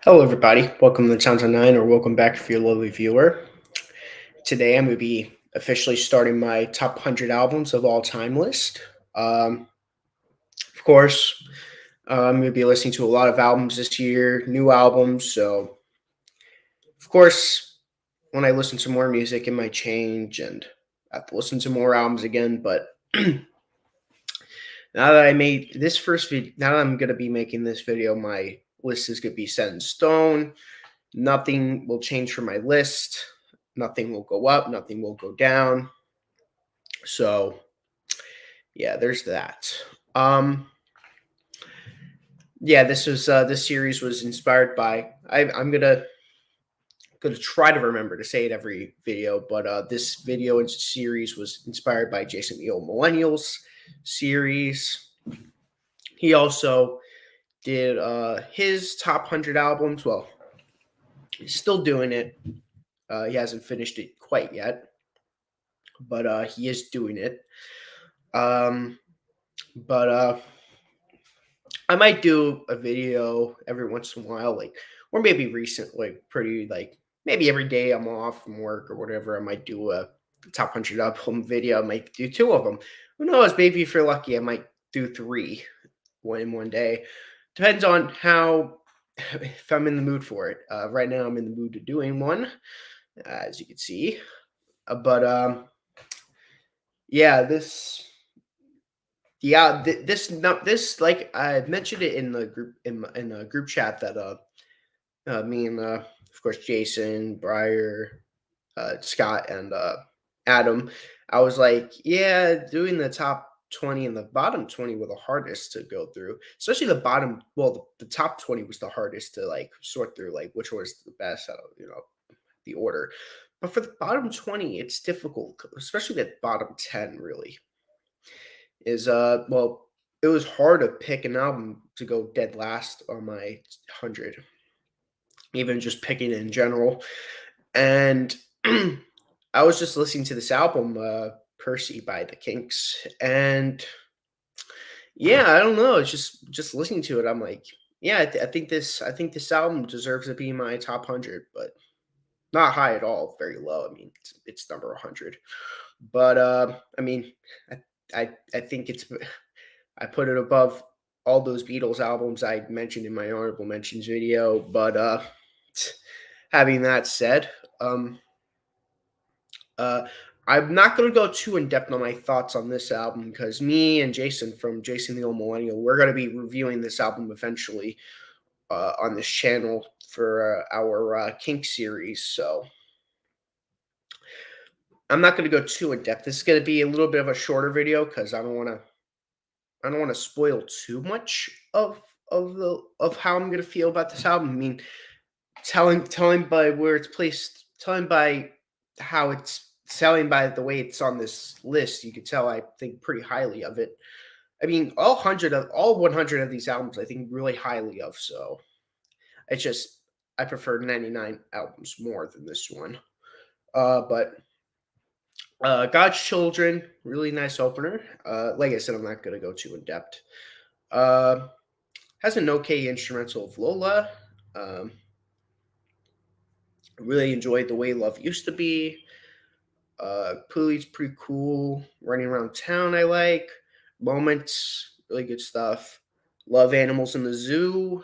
Hello, everybody. Welcome to the Sounds on Nine, or welcome back if you're a lovely viewer. Today, I'm going to be officially starting my top 100 albums of all time list. Of course, I'm going to be listening to a lot of albums this year, new albums. So, of course, when I listen to more music, it might change and I have to listen to more albums again. But now that I made this first video, now that I'm going to be making this video, my list is going to be set in stone. Nothing will change from my list. Nothing will go up. Nothing will go down. So yeah, there's that. Um, yeah, this series was inspired by. I'm gonna try to remember to say it every video, but this video and series was inspired by Jason the Old Millennials series. He also did his top 100 albums. Well, he's still doing it. He hasn't finished it quite yet, but he is doing it. Um, but I might do a video every once in a while, like, or maybe recently, pretty like maybe every day I'm off from work or whatever. I might do a top 100 album video. I might do two of them. Who knows? Maybe if you're lucky, I might do three one day. Depends on how if I'm in the mood for it. Right now, I'm in the mood to doing one, as you can see. But yeah, this like I mentioned it in the group in the group chat that me and of course Jason, Briar, Scott, and Adam. I was like, yeah, doing the top 20 and the bottom 20 were the hardest to go through, especially the bottom. Well, the top 20 was the hardest to like sort through, like which was the best out of the order. But for the bottom 20, it's difficult, especially the bottom 10. Really is well, it was hard to pick an album to go dead last on my 100, even just picking it in general. And I was just listening to this album, Percy by the Kinks, and yeah, I don't know, it's just listening to it, I'm like, yeah, I think this album deserves to be in my top 100, but not high at all, very low. I mean, it's number 100, but I mean, I I think I put it above all those Beatles albums I mentioned in my honorable mentions video. But having that said, um, uh, I'm not going to go too in depth on my thoughts on this album because me and Jason from Jason the Old Millennial, we're going to be reviewing this album eventually on this channel for our Kink series. So I'm not going to go too in depth. This is going to be a little bit of a shorter video because I don't want to spoil too much of how I'm gonna feel about this album. I mean, telling by where it's placed, telling by how it's selling by the way it's on this list, you could tell I think pretty highly of it. I mean, all 100 of these albums, I think really highly of. So it's just I prefer 99 albums more than this one. But God's Children, really nice opener. Like I said, I'm not gonna go too in depth. Uh, has an okay instrumental of Lola. Um, really enjoyed The Way Love Used to Be. Pooley's pretty cool. Running Around Town, I like. Moments, really good stuff. Love Animals in the Zoo.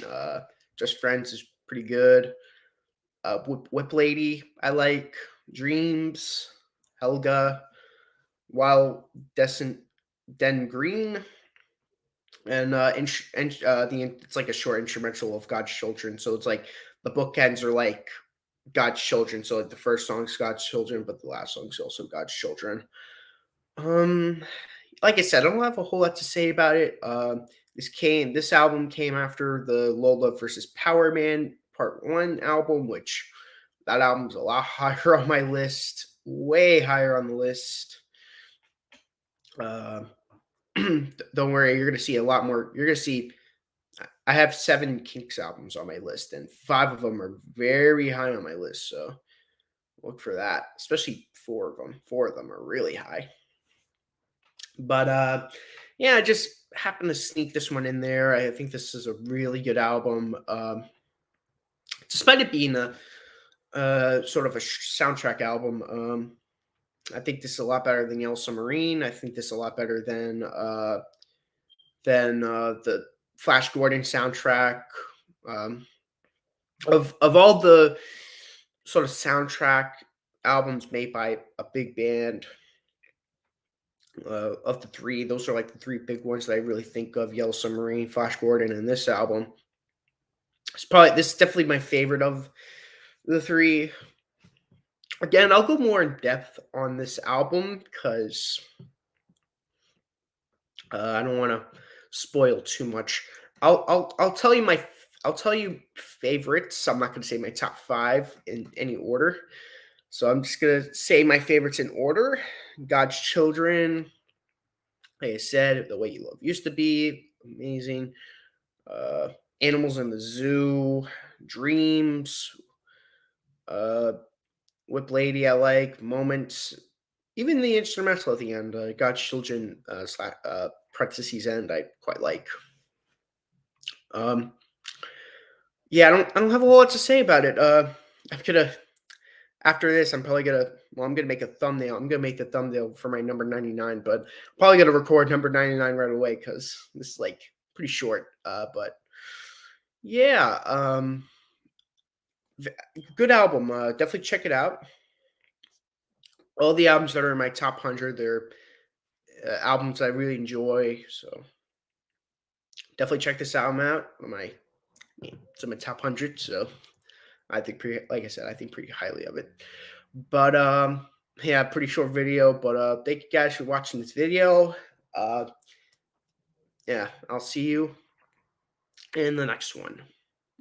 Uh, Just Friends is pretty good. Whip Lady, I like. Dreams, Helga. While Decent Den Green, and it's like a short instrumental of God's Children. So it's like the bookends are like God's Children. So like the first song's God's Children, but the last song's also God's Children. Um, like I said, I don't have a whole lot to say about it. This album came after the Lola versus Power Man Part One album, which that album's a lot higher on my list, way higher on the list. Uh, don't worry, you're gonna see a lot more. You're gonna see. I have 7 Kinks albums on my list, and 5 of them are very high on my list. So look for that. Especially 4 of them. 4 of them are really high. But yeah, just happened to sneak this one in there. I think this is a really good album. Despite it being a sort of a soundtrack album, I think this is a lot better than Yellow Submarine. I think this is a lot better than the Flash Gordon soundtrack. Um, of all the sort of soundtrack albums made by a big band, of the three, those are like the three big ones that I really think of: Yellow Submarine, Flash Gordon, and this album. This is definitely my favorite of the three. Again, I'll go more in depth on this album because I don't want to spoil too much. I'll tell you I'll tell you favorites. I'm not going to say my top five in any order. So I'm just gonna say my favorites in order. God's Children, like I said, The Way You Love Used to Be, amazing. Uh, Animals in the Zoo, Dreams, uh, Whip Lady, I like Moments, even the instrumental at the end, God's Children, parentheses end, I quite like. Um, yeah, I don't have a whole lot to say about it. I'm gonna After this, I'm gonna make a thumbnail. I'm gonna make the thumbnail for my number 99, but probably gonna record number 99 right away because this is like pretty short. But yeah, v- good album. Definitely check it out. All the albums that are in my top 100, they're albums I really enjoy. So definitely check this album out. It's in my top 100. So I think like I said, I think pretty highly of it. But yeah, pretty short video. But thank you guys for watching this video. Uh, yeah, I'll see you in the next one.